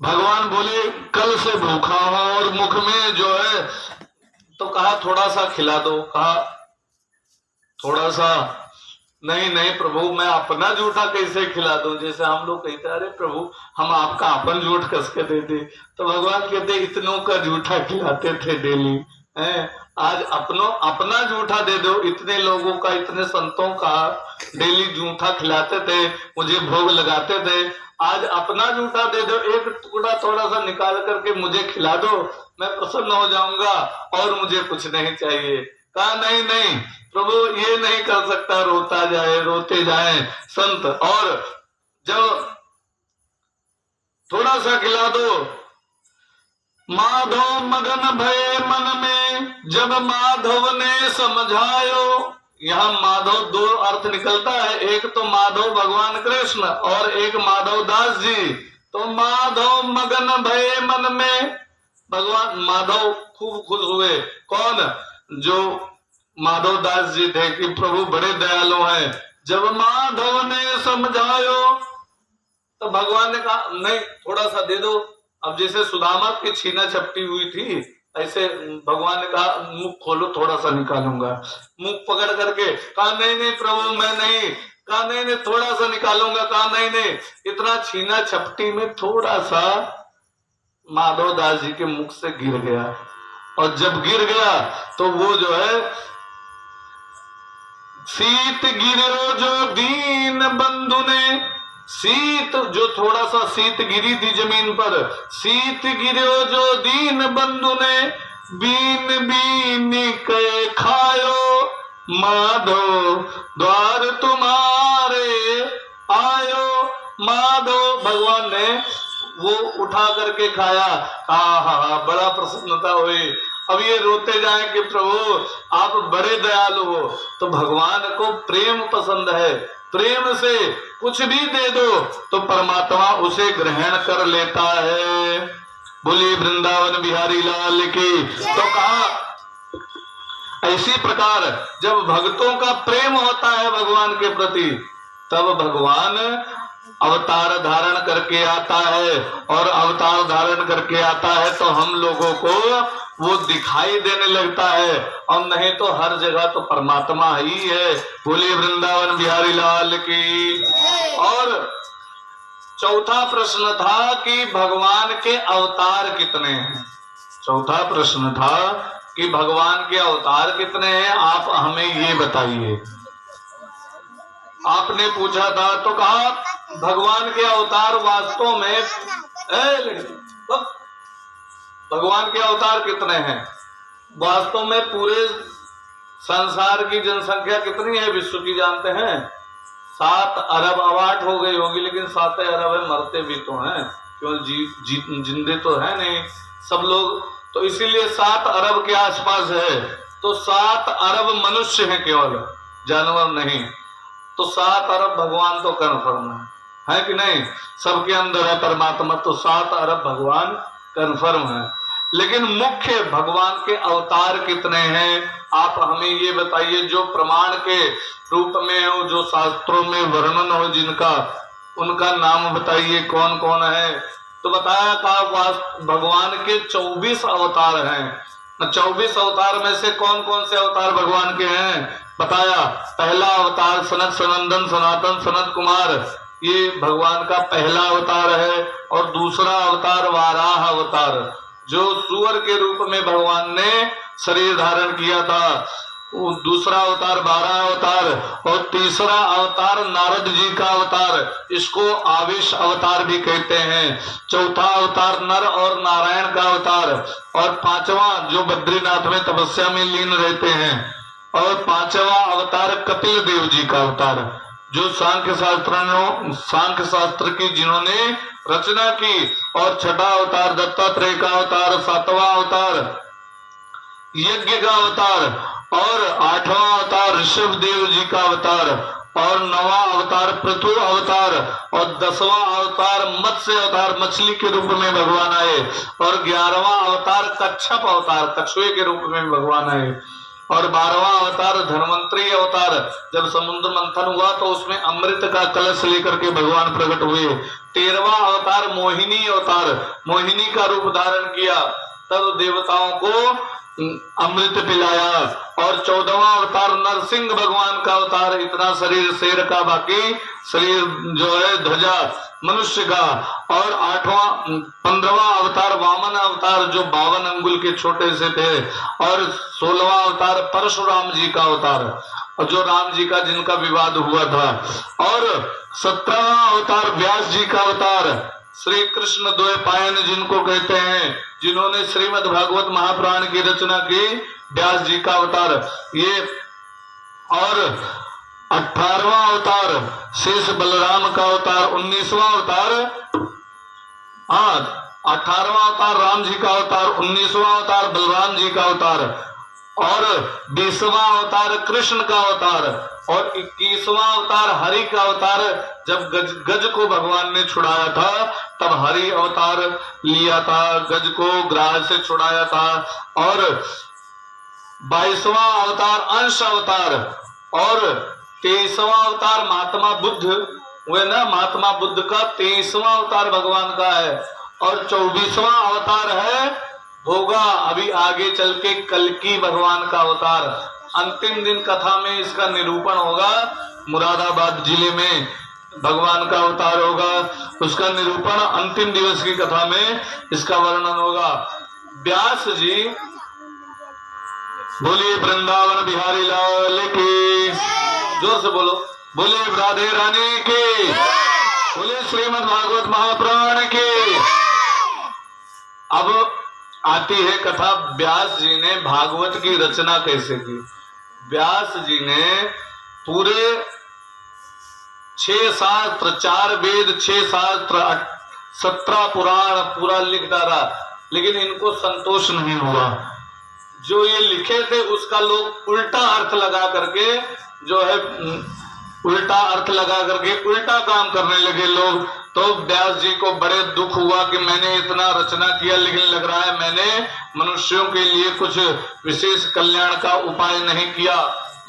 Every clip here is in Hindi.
भगवान बोले कल से भूखा हूं और मुख में जो है, तो कहा थोड़ा सा खिला दो। कहा थोड़ा सा, नहीं नहीं प्रभु, मैं अपना जूठा कैसे खिला दूं। जैसे हम लोग कहते अरे प्रभु हम आपका अपन जूठ कस के दे दे, तो भगवान कहते इतनों का जूठा खिलाते थे डेली, हैं आज अपना जूठा दे दो। इतने लोगों का, इतने संतों का डेली जूठा खिलाते थे, मुझे भोग लगाते थे, आज अपना जूठा दे दो, एक टुकड़ा थोड़ा सा निकाल करके मुझे खिला दो, मैं प्रसन्न हो जाऊंगा और मुझे कुछ नहीं चाहिए। कहा नहीं नहीं प्रभु ये नहीं कर सकता, रोता जाए रोते जाए संत, और जब थोड़ा सा खिला दो। माधव मगन भय मन में जब माधव ने समझायो। यहाँ माधव दो अर्थ निकलता है, एक तो माधव भगवान कृष्ण और एक माधव दास जी। तो माधव मगन भय मन में, भगवान माधव खूब खुश हुए। कौन? जो माधव दास जी थे कि प्रभु बड़े दयालु हैं। जब माधव ने समझायो तो भगवान ने कहा नहीं थोड़ा सा दे दो। अब जैसे सुदामा की छीना छपटी हुई थी, ऐसे भगवान ने कहा मुख खोलो थोड़ा सा निकालूंगा। मुख पकड़ करके कहा नहीं नहीं प्रभु मैं नहीं। कहा नहीं नहीं थोड़ा सा निकालूंगा। कहा नहीं नहीं। इतना छीना छपटी में थोड़ा सा माधव दास जी के मुख से गिर गया, और जब गिर गया तो वो जो है, शीत गिरो जो दीन बंधु ने, शीत जो थोड़ा सा शीत गिरी थी जमीन पर, शीत गिरो जो दीन बंधु ने, बीन बीन के खायो, माधो द्वार तुम्हारे आयो। माधव भगवान ने वो उठा करके खाया। हा बड़ा प्रसन्नता हुई। अब ये रोते जाए कि प्रभु आप बड़े दयालु हो। तो भगवान को प्रेम पसंद है, प्रेम से कुछ भी दे दो तो परमात्मा उसे ग्रहण कर लेता है। बोलिए वृंदावन बिहारी लाल की। तो कहा ऐसी प्रकार जब भक्तों का प्रेम होता है भगवान के प्रति, तब भगवान अवतार धारण करके आता है, और अवतार धारण करके आता है तो हम लोगों को वो दिखाई देने लगता है, और नहीं तो हर जगह तो परमात्मा ही है। बोलिए वृंदावन बिहारी लाल की। और चौथा प्रश्न था कि भगवान के अवतार कितने हैं। चौथा प्रश्न था कि भगवान के अवतार कितने हैं, आप हमें ये बताइए। आपने पूछा था तो कहा भगवान के अवतार वास्तव में भगवान के अवतार कितने हैं वास्तव में? पूरे संसार की जनसंख्या कितनी है विश्व की जानते हैं? 7 अरब। अब 8 हो गई होगी, लेकिन 7 अरब है, मरते भी तो हैं, केवल जिंदे तो है नहीं सब लोग। तो इसीलिए 7 अरब के आसपास है। तो 7 अरब मनुष्य हैं केवल, जानवर नहीं। तो 7 अरब भगवान तो कन्फर्म है कि नहीं? सबके अंदर है परमात्मा। तो 7 अरब भगवान कन्फर्म है। लेकिन मुख्य भगवान के अवतार कितने हैं आप हमें ये बताइए, जो प्रमाण के रूप में हो, जो शास्त्रों में वर्णन हो जिनका, उनका नाम बताइए कौन कौन है। तो बताया था भगवान के 24 अवतार हैं। 24 अवतार में से कौन कौन से अवतार भगवान के हैं बताया। पहला अवतार सनत सनंदन सनातन सनत कुमार, ये भगवान का पहला अवतार है। और दूसरा अवतार वाराह अवतार, जो सूअर के रूप में भगवान ने शरीर धारण किया था। दूसरा अवतार बारह अवतार, और तीसरा अवतार नारद जी का अवतार, इसको आवेश अवतार भी कहते हैं। चौथा अवतार नर और नारायण का अवतार, और पांचवा जो बद्रीनाथ में तपस्या में लीन रहते हैं, और पांचवा अवतार कपिल देव जी का अवतार, जो सांख्य शास्त्र की जिन्होंने रचना की। और छठा अवतार दत्तात्रेय का अवतार, सातवां अवतार यज्ञ का अवतार, और 8वां अवतार ऋषभ देव जी का अवतार, और 9वां अवतार पृथु अवतार, और 10वां अवतार मत्स्य अवतार, मछली के रूप में भगवान आए, और 11वां अवतार कच्छप अवतार, कछुए के रूप में भगवान आए, और 12वां अवतार धन्वंतरी अवतार, जब समुद्र मंथन हुआ तो उसमें अमृत का कलश लेकर के भगवान प्रकट हुए। 13वां अवतार मोहिनी अवतार, मोहिनी का रूप धारण किया, तब देवताओं को अमृत पिलाया। और 14वां अवतार नरसिंह भगवान का अवतार, इतना शरीर शेर का, बाकी शरीर जो है ध्वजा मनुष्य का। और 15वां अवतार वामन अवतार, जो 52 अंगुल के छोटे से थे। और 16वां अवतार परशुराम जी का अवतार, और जो राम जी का जिनका विवाद हुआ था। और 17वां अवतार व्यास जी का अवतार, श्री कृष्ण द्वैपायन जिनको कहते हैं, जिन्होंने श्रीमद् भागवत महापुराण की रचना की, व्यास जी का अवतार ये। और 18वां अवतार शेष बलराम का अवतार। 19वां अवतार, 18वां अवतार राम जी का अवतार, 19वां अवतार बलराम जी का अवतार, और 20वां अवतार कृष्ण का अवतार, और 21वां अवतार हरि का अवतार। जब गज को भगवान ने छुड़ाया था, तब हरि अवतार लिया था, गज को ग्राह से छुड़ाया था। और 22वां अवतार अंश अवतार, और 23वां अवतार महात्मा बुद्ध हुए ना, महात्मा बुद्ध का 23वां अवतार भगवान का है। और 24वां अवतार है होगा अभी आगे चल के कल्कि भगवान का अवतार। अंतिम दिन कथा में इसका निरूपण होगा, मुरादाबाद जिले में भगवान का अवतार होगा, उसका निरूपण अंतिम दिवस की कथा में इसका वर्णन होगा। व्यास जी, बोलिए वृंदावन बिहारी लाल की, जोर से बोलो, बोलिए राधे रानी की, बोलिए श्रीमद् भागवत महापुराण की। अब आती है कथा, व्यास जी ने भागवत की रचना कैसे की। व्यास जी ने पूरे 6 शास्त्र, 4 वेद, 6 शास्त्र, 17 पुराण पूरा लिख डाला, लेकिन इनको संतोष नहीं हुआ। जो ये लिखे थे उसका लोग उल्टा अर्थ लगा करके, जो है उल्टा अर्थ लगा करके उल्टा काम करने लगे लोग। तो व्यास जी को बड़े दुख हुआ कि मैंने इतना रचना किया, लेकिन लग रहा है मैंने मनुष्यों के लिए कुछ विशेष कल्याण का उपाय नहीं किया।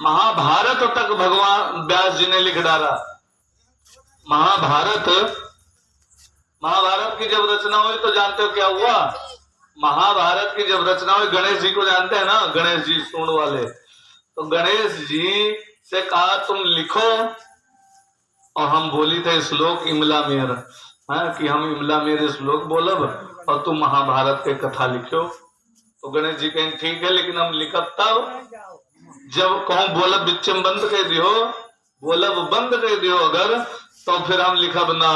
महाभारत तक भगवान व्यास जी ने लिख डाला। महाभारत की जब रचना हुई तो जानते हो क्या हुआ। महाभारत की जब रचना हुई, गणेश जी को जानते हैं ना, गणेश जी सूंड वाले, तो गणेश जी से कहा तुम लिखो, और हम बोली थे श्लोक इमला मेर, कि हम इमला मेरे श्लोक बोलब और तुम महाभारत के कथा लिखो। तो गणेश जी कहें ठीक है, लेकिन हम लिखब तब जब कहूं बोलब बिच्चम बंद कर दियो, बोलब बंद कर दियो अगर, तो फिर हम लिखब ना।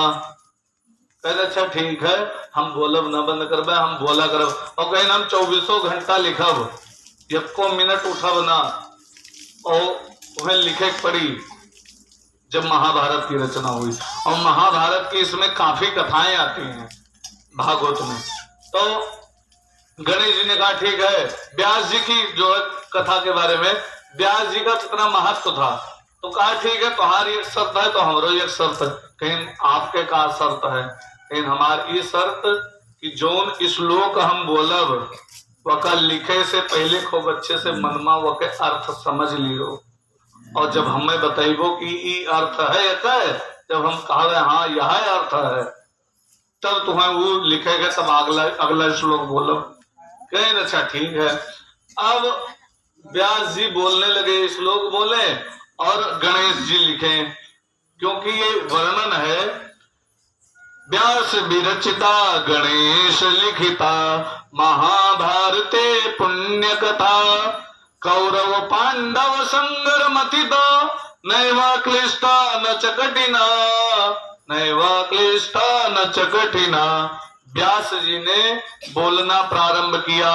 कहते अच्छा ठीक है, हम बोलब न बंद करबे, हम बोला करब। और कहें हम 24 घंटा लिखब, 1 मिनट उठब ना, और तुम्हें लिखे पड़ी। जब महाभारत की रचना हुई, और महाभारत की इसमें काफी कथाएं आती हैं भागवत में, तो गणेश जी ने कहा ठीक है। व्यास जी की जो है कथा के बारे में, व्यास जी का कितना महत्व था, तो कहा ठीक है तुम्हारी एक शर्त है तो हमारो एक शर्त है। कहीं आपके का शर्त है, कहीं हमारी शर्त कि जोन श्लोक हम बोलब वका लिखे से पहले खूब अच्छे से मनमा वके अर्थ समझ लियो, और जब हमें बताइबो कि ये अर्थ है जब हम कहा हाँ यह अर्थ है, तब तुम्हें वो लिखेगा, तब अगला श्लोक बोलो। कहें अच्छा ठीक है। अब व्यास जी बोलने लगे, श्लोक बोले और गणेश जी लिखे, क्योंकि ये वर्णन है व्यास विरचिता गणेश लिखिता महाभारते पुण्य कथा कौरव पांडव संगरमतिदा नैवा क्लिष्टा न च कठिना, नैवा क्लिष्टा न च कठिना। व्यास जी ने बोलना प्रारंभ किया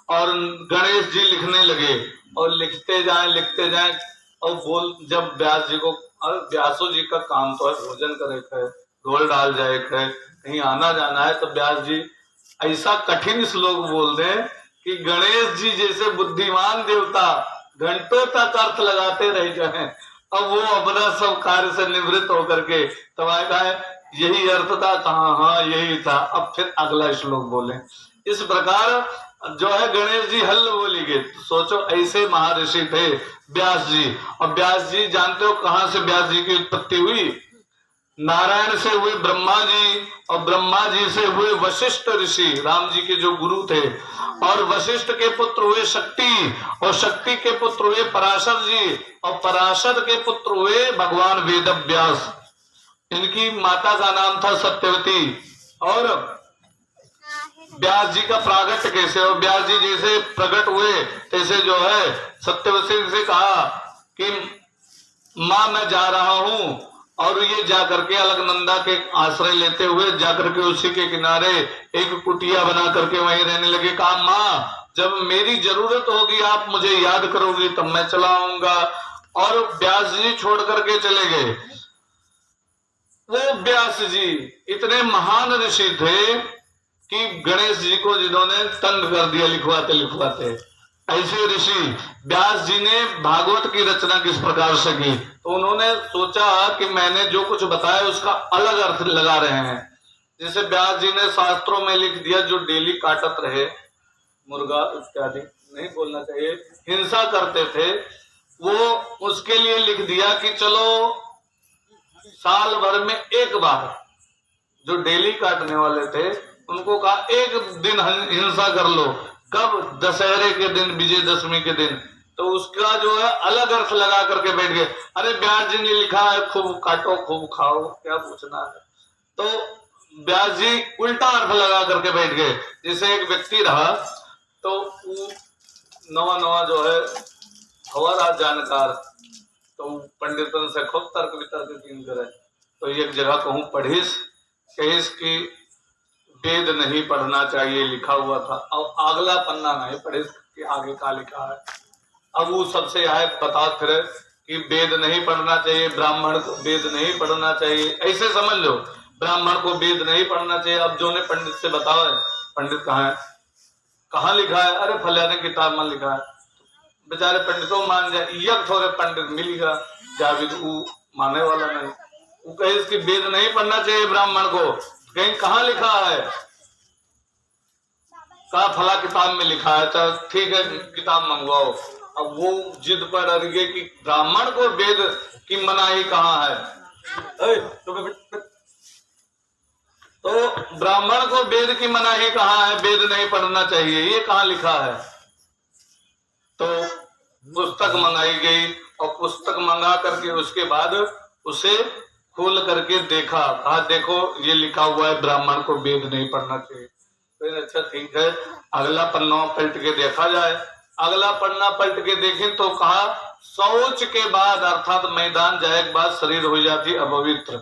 और गणेश जी लिखने लगे, और लिखते जाएं और बोल। जब व्यास जी को, व्यासो जी का काम तो है भोजन करे थे, ढोल डाल जाए थे, कहीं आना जाना है, तो व्यास जी ऐसा कठिन श्लोक बोल दें कि गणेश जी जैसे बुद्धिमान देवता घंटों तक अर्थ लगाते रह जाए, अब वो अपना सब कार्य से निवृत्त होकर के तब आएगा यही अर्थ था, कहा हाँ यही था। अब फिर अगला श्लोक बोले। इस प्रकार जो है गणेश जी हल्ल बोली गए। तो सोचो ऐसे महर्षि थे व्यास जी। और व्यास जी जानते हो कहां से व्यास जी की उत्पत्ति हुई? नारायण से हुए ब्रह्मा जी, और ब्रह्मा जी से हुए वशिष्ठ ऋषि, राम जी के जो गुरु थे, और वशिष्ठ के पुत्र हुए शक्ति, और शक्ति के पुत्र हुए पराशर जी, और पराशर के पुत्र हुए भगवान वेद व्यास। इनकी माता का नाम था सत्यवती। और व्यास जी का प्रागट्य कैसे, और व्यास जी जैसे प्रकट हुए तैसे जो है सत्यवती से कहा कि माँ मैं जा रहा हूँ, और ये जाकर के अलकनंदा के आश्रय लेते हुए जाकर के उसी के किनारे एक कुटिया बना करके वहीं रहने लगे। कहा माँ जब मेरी जरूरत होगी आप मुझे याद करोगी तब मैं चला आऊंगा। और व्यास जी छोड़ करके चले गए। वो व्यास जी इतने महान ऋषि थे कि गणेश जी को जिन्होंने तंग कर दिया लिखवाते लिखवाते। ऐसे ऋषि व्यास जी ने भागवत की रचना किस प्रकार से की, तो उन्होंने सोचा कि मैंने जो कुछ बताया उसका अलग अर्थ लगा रहे हैं। जैसे व्यास जी ने शास्त्रों में लिख दिया जो डेली काटत रहे मुर्गा इत्यादि, नहीं बोलना चाहिए, हिंसा करते थे, वो उसके लिए लिख दिया कि चलो साल भर में एक बार, जो डेली काटने वाले थे उनको कहा एक दिन हिंसा कर लो। कब? दशहरे के दिन, विजयदशमी के दिन। तो उसका जो है अलग अर्थ लगा करके बैठ गए। अरे व्यास जी ने लिखा है खूब काटो खूब खाओ, क्या पूछना है। तो व्यास जी उल्टा अर्थ लगा करके बैठ गए। जैसे एक व्यक्ति रहा तो नवा नवा जो है हमारा जानकार, तो पंडितन से खूब तर्क वितर्क तीन करे। तो एक जगह कहूँ पढ़िस कहिस कि वेद नहीं पढ़ना चाहिए लिखा हुआ था, अब अगला पन्ना नहीं पढ़िस कि आगे का लिखा है। अब वो सबसे आए बता फिर कि वेद नहीं पढ़ना चाहिए, ब्राह्मण को वेद नहीं पढ़ना चाहिए, ऐसे समझ लो ब्राह्मण को वेद नहीं पढ़ना चाहिए। अब जो ने पंडित से बताओ पंडित कहाँ है, कहाँ लिखा है? अरे फलाने किताब में लिखा है। बेचारे पंडितों मान जाए, यक थोड़े पंडित मिलेगा जाविद वो मानने वाला नहीं। वो कहे कि वेद नहीं पढ़ना चाहिए ब्राह्मण को, कहीं कहाँ लिखा है? कहा फला किताब में लिखा है। तो ठीक है किताब मंगवाओ। अब वो जिद पर अड़ गए कि ब्राह्मण को वेद की मनाही कहाँ है। तो ब्राह्मण को वेद की मनाही कहाँ है, वेद नहीं पढ़ना चाहिए, ये कहाँ लिखा है? तो पुस्तक मंगाई गई, और पुस्तक मंगा करके उसके बाद उसे खोल करके देखा, कहा देखो ये लिखा हुआ है ब्राह्मण को वेद नहीं पढ़ना चाहिए। तो अच्छा ठीक है अगला पन्ना पलट के देखा जाए। अगला पन्ना पलट के देखें तो कहा शौच के बाद अर्थात मैदान जाए के बाद शरीर हो जाती अपवित्र,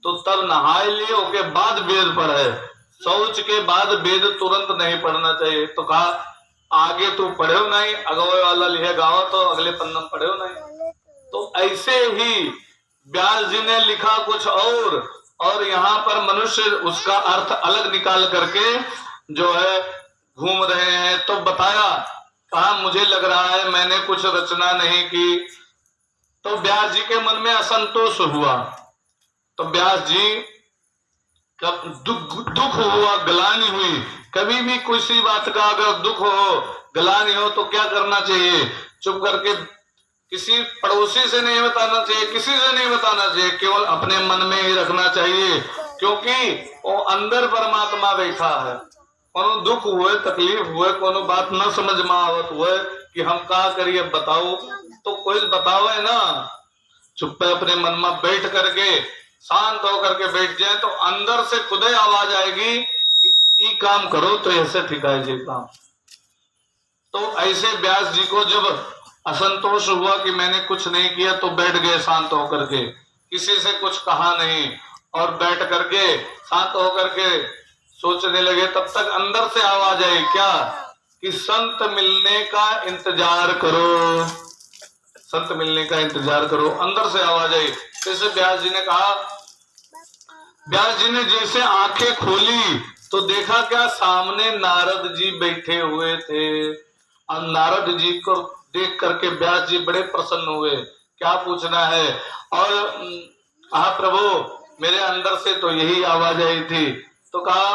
तो तब नहाए लिए उसके बाद वेद पढ़े। शौच के बाद वेद तुरंत नहीं पढ़ना चाहिए। तो कहा आगे तो पढ़े नहीं, अगवे वाला लिखे गाओ तो अगले पन्ना पढ़े नहीं। तो ऐसे ही व्यास जी ने लिखा कुछ और यहाँ पर मनुष्य उसका अर्थ अलग निकाल करके जो है घूम रहे हैं। तो बताया कहा मुझे लग रहा है मैंने कुछ रचना नहीं की। तो व्यास जी के मन में असंतोष हुआ। तो व्यास जी कब दुख हुआ, ग्लानि हुई। कभी भी किसी बात का अगर दुख हो, ग्लानि हो तो क्या करना चाहिए? चुप करके किसी पड़ोसी से नहीं बताना चाहिए, किसी से नहीं बताना चाहिए, केवल अपने मन में ही रखना चाहिए, क्योंकि वो अंदर परमात्मा बैठा है। कोनो दुख हुए, तकलीफ हुए, कोनो बात न समझ में आवत हुए कि हम क्या करिए बताओ, तो कोई बताओ है ना। चुप अपने मन में बैठ करके शांत होकर के बैठ जाए तो अंदर से खुद ही आवाज आएगी कि ये काम करो तो ऐसे ठिकाए जी काम। तो ऐसे व्यास जी को जब असंतोष हुआ कि मैंने कुछ नहीं किया तो बैठ गए शांत होकर के, किसी से कुछ कहा नहीं, और बैठ करके शांत होकर के सोचने लगे। तब तक अंदर से आवाज आई क्या कि संत मिलने का इंतजार करो, संत मिलने का इंतजार करो। अंदर से आवाज आई। जैसे व्यास जी ने कहा, व्यास जी ने जैसे आंखें खोली तो देखा क्या सामने नारद जी बैठे हुए थे। और नारद जी को देख करके व्यास जी बड़े प्रसन्न हुए। क्या पूछना है? और कहा प्रभु मेरे अंदर से तो यही आवाज आई थी। तो कहा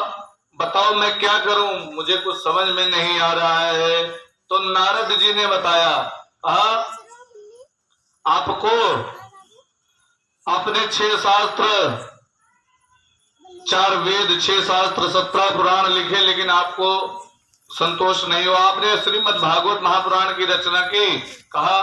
बताओ मैं क्या करूं, मुझे कुछ समझ में नहीं आ रहा है। तो नारद जी ने बताया, आपको अपने 6 शास्त्र, 4 वेद, 6 शास्त्र, 17 पुराण लिखे, लेकिन आपको संतोष नहीं हुआ। आपने श्रीमद् भागवत महापुराण की रचना की, कहा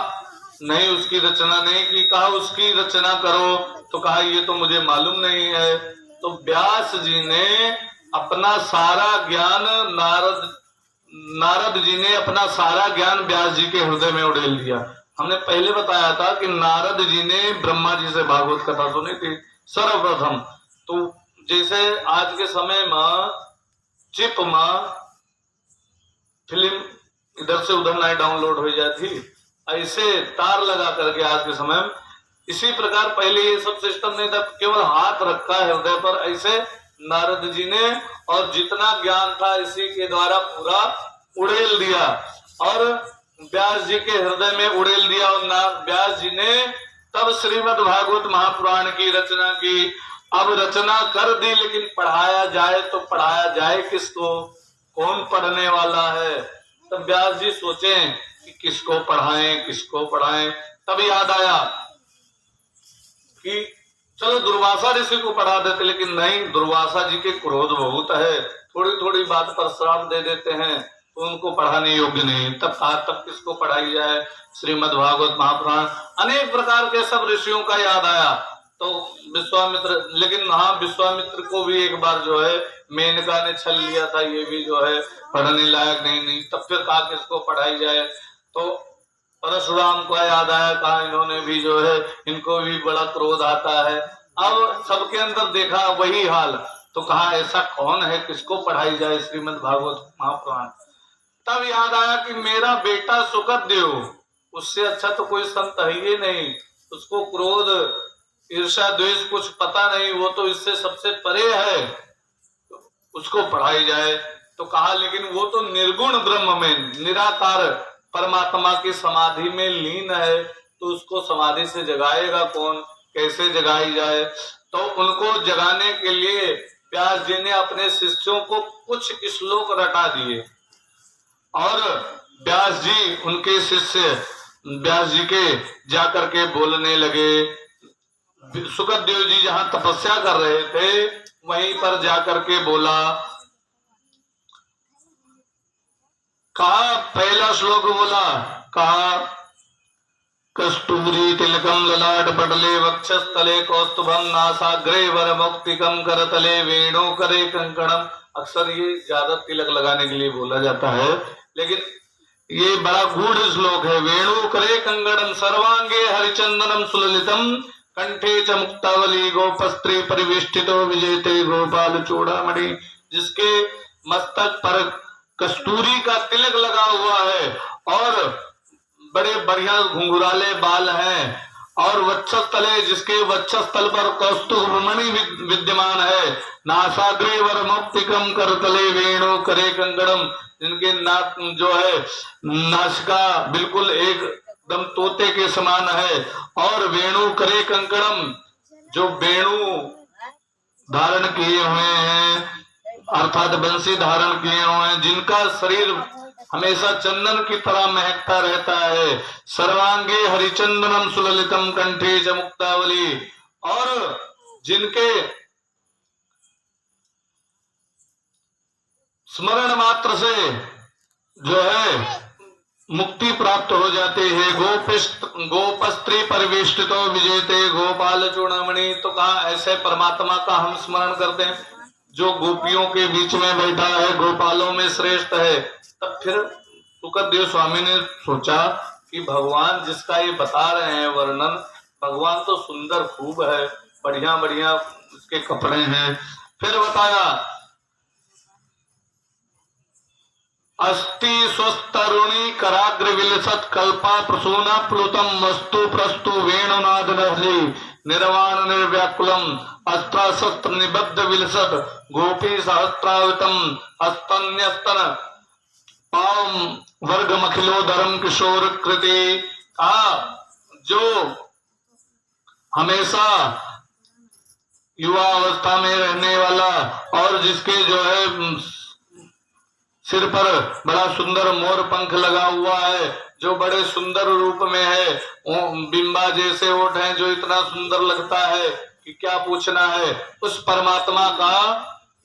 नहीं उसकी रचना नहीं की। कहा उसकी रचना करो, तो कहा ये तो मुझे मालूम नहीं है। तो व्यास जी ने अपना सारा ज्ञान नारद जी ने अपना सारा ज्ञान व्यास जी के हृदय में उड़ेल दिया। हमने पहले बताया था कि नारद जी ने ब्रह्मा जी से भागवत कथा सुनी थी सर्वप्रथम। तो जैसे आज के समय में चिप में फिल्म इधर से उधर नहीं डाउनलोड हो जाती, ऐसे तार लगा करके आज के समय में, इसी प्रकार पहले ये सब सिस्टम नहीं था, केवल हाथ रखा है हृदय पर, ऐसे नारद जी ने, और जितना ज्ञान था इसी के द्वारा पूरा उड़ेल दिया और व्यास जी के हृदय में उड़ेल दिया। और व्यास जी ने तब श्रीमद् भागवत महापुराण की रचना की। अब रचना कर दी, लेकिन पढ़ाया जाए तो पढ़ाया जाए किसको, कौन पढ़ने वाला है। तब व्यास जी सोचे कि किसको पढ़ाएं, किसको पढ़ाएं। तब याद आया कि चलो दुर्वासा ऋषि को पढ़ा देते, लेकिन नहीं, दुर्वासा जी के क्रोध बहुत है, थोड़ी थोड़ी बात पर श्राप दे देते हैं, तो उनको पढ़ाने योग्य नहीं। तब किसको पढ़ाई जाए। श्रीमद् भागवत महापुराण, अनेक प्रकार के सब ऋषियों का याद आया। तो विश्वामित्र, लेकिन हाँ, विश्वामित्र को भी एक बार जो है मेनका ने छल लिया था, ये भी जो है पढ़ने लायक नहीं। तब फिर कहा किसको पढ़ाई जाए। तो परशुराम को याद आया, कहा इन्होंने भी जो है, इनको भी बड़ा क्रोध आता है। अब सबके अंदर देखा वही हाल, तो कहा ऐसा कौन है, किसको पढ़ाई जाए श्रीमद् भागवत महापुराण। तब याद आया कि मेरा बेटा सुकरदेव, उससे अच्छा तो कोई संत है ही नहीं, उसको क्रोध ईर्ष्या द्वेष कुछ पता नहीं, वो तो इससे सबसे परे है, उसको पढ़ाई जाए। तो कहा लेकिन वो तो निर्गुण ब्रह्म में, निराकार परमात्मा की समाधि में लीन है, तो उसको समाधि से जगाएगा कौन, कैसे जगाई जाए। तो उनको जगाने के लिए व्यास जी ने अपने शिष्यों को कुछ श्लोक रटा दिए और व्यास जी उनके शिष्य व्यास जी के जाकर के बोलने लगे। सुखदेव जी जहां तपस्या कर रहे थे वहीं पर जाकर के बोला। कहा पहला श्लोक बोला, कहा कस्तूरी तिलकम ललाट पटले वक्षस्थले कौस्तुभम नासाग्रे वरमौक्तिकम करतले वेणु करे कंकणम। अक्सर ये ज्यादा तिलक लगाने के लिए बोला जाता है, लेकिन ये बड़ा गूढ़ श्लोक है। वेणु करे कंकणम सर्वांगे हरिचंदनम सुललितम कंठे च मुक्तावली गोपस्त्री परिवेष्टितो विजेते गोपाल चूड़ामणि। जिसके मस्तक पर कस्तूरी का तिलक लगा हुआ है और बड़े बढ़िया घुंघराले बाल हैं, और वक्षस्थले, जिसके वक्षस्थल पर कौस्तुभमणि विद्यमान है, नासाग्रे वरमौक्तिकम करतले वेणु करे कंकणम। जिनके नाक जो है, नासिका बिल्कुल एकदम तोते के समान है, और वेणु करे कंकणम, जो वेणु धारण किए हुए हैं, अर्थात बंसी धारण किए हुए हैं, जिनका शरीर हमेशा चंदन की तरह महकता रहता है। सर्वांगे हरिचंदनम सुललितम कंठे च मुक्तावली, और जिनके स्मरण मात्र से जो है मुक्ति प्राप्त हो जाती है। गोपस्त्री परिवेष्टितो विजेते गोपाल चूड़ामणि। तो कहा ऐसे परमात्मा का हम स्मरण करते हैं जो गोपियों के बीच में बैठा है, गोपालों में श्रेष्ठ है। तब फिर सुखदेव स्वामी ने सोचा कि भगवान जिसका ये बता रहे हैं वर्णन, भगवान तो सुंदर खूब है, बढ़िया बढ़िया उसके कपड़े हैं। फिर बताया अस्ति स्वस्तरुणी कराग्र विलसत कल्पा प्रसूना प्लुतम वस्तु प्रस्तु वेणुनाद रहली निर्वाण निर्व्याकुलम अस्त्र शस्त्र निबद्ध विलसत गोपी सहस्त्रावतम हस्तन्यस्तन पाम वर्ग मखिलोधरम किशोर कृति। जो हमेशा युवा अवस्था में रहने वाला और जिसके जो है सिर पर बड़ा सुंदर मोर पंख लगा हुआ है, जो बड़े सुंदर रूप में है, बिंबा जैसे ओठ हैं, जो इतना सुंदर लगता है कि क्या पूछना है। उस परमात्मा का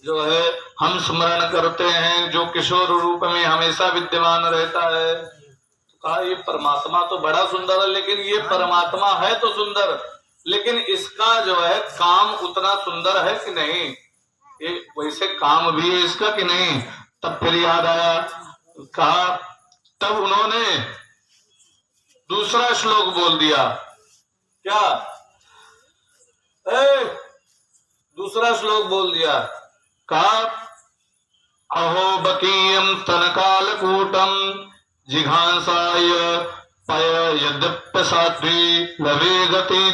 जो है हम स्मरण करते हैं, जो किशोर रूप में हमेशा विद्यमान रहता है। तो कहा ये परमात्मा तो बड़ा सुंदर है, लेकिन ये परमात्मा है तो सुंदर, लेकिन इसका जो है काम उतना सुंदर है कि नहीं, ये वैसे काम भी है इसका कि नहीं। तब फिर याद आया, कहा तब उन्होंने दूसरा श्लोक बोल दिया। क्या? दूसरा श्लोक बोल दिया। कहा अहो बकीयम स्तनकालकूटम जिघांसाय पय यद्यप्य साध्वी लवे गति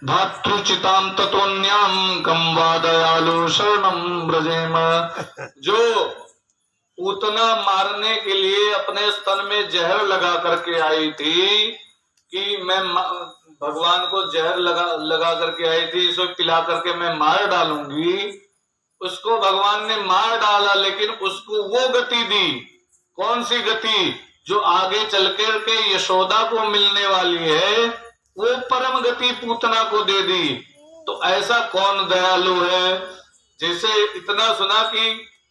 धातृचितां ततोन्याम कम वा दयालु शरणं ब्रजेम। जो पूतना मारने के लिए अपने स्तन में जहर लगा करके आई थी कि मैं भगवान को जहर लगा करके आई थी, इसको पिला करके मैं मार डालूंगी, उसको भगवान ने मार डाला, लेकिन उसको वो गति दी। कौन सी गति? जो आगे चल कर के यशोदा को मिलने वाली है, वो परम गति पूतना को दे दी। तो ऐसा कौन दयालु है, जैसे इतना सुना कि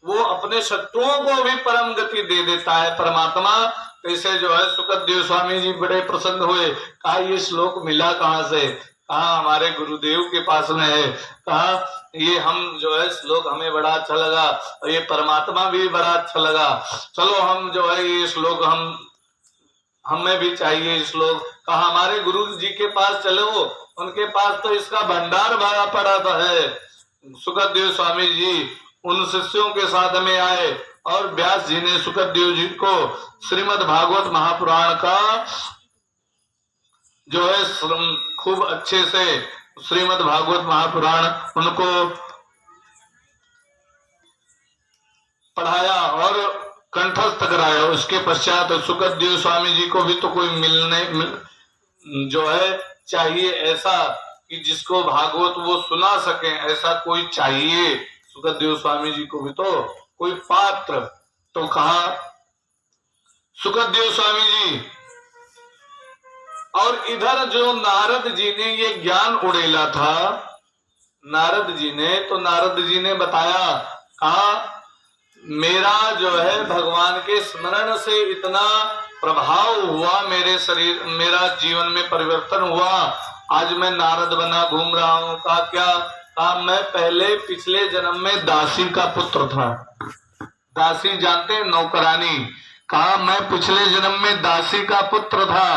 वो अपने शत्रुओं को भी परम गति दे देता है परमात्मा। कैसे जो है सुखदेव स्वामी जी बड़े प्रसन्न हुए। कहा ये श्लोक मिला कहाँ से? कहा हमारे गुरुदेव के पास में है। कहा ये हम जो है श्लोक हमें बड़ा अच्छा लगा और ये परमात्मा भी बड़ा अच्छा लगा, चलो हम जो है ये श्लोक हमें भी चाहिए श्लोक। कहा हमारे गुरु जी के पास चलो, उनके पास तो इसका भंडार भरा पड़ा है। सुखदेव स्वामी जी उन शिष्यों के साथ में आए और व्यास जी ने सुखदेव जी को श्रीमद् भागवत महापुराण का जो है खूब अच्छे से श्रीमद् भागवत महापुराण उनको पढ़ाया और कंठस्थ कराया। उसके पश्चात सुखदेव स्वामी जी को भी तो कोई जो है चाहिए ऐसा कि जिसको भागवत वो सुना सके, ऐसा कोई चाहिए। सुखदेव स्वामी जी को भी तो कोई पात्र। तो कहा सुखदेव स्वामी जी, और इधर जो नारद जी ने ये ज्ञान उड़ेला था, नारद जी ने बताया, कहा मेरा जो है भगवान के स्मरण से इतना प्रभाव हुआ, मेरे शरीर मेरा जीवन में परिवर्तन हुआ, आज मैं नारद बना घूम रहा हूँ। कहा क्या? कहा मैं पहले पिछले जन्म में दासी का पुत्र था। दासी जानते हैं, नौकरानी। कहा मैं पिछले जन्म में दासी का पुत्र था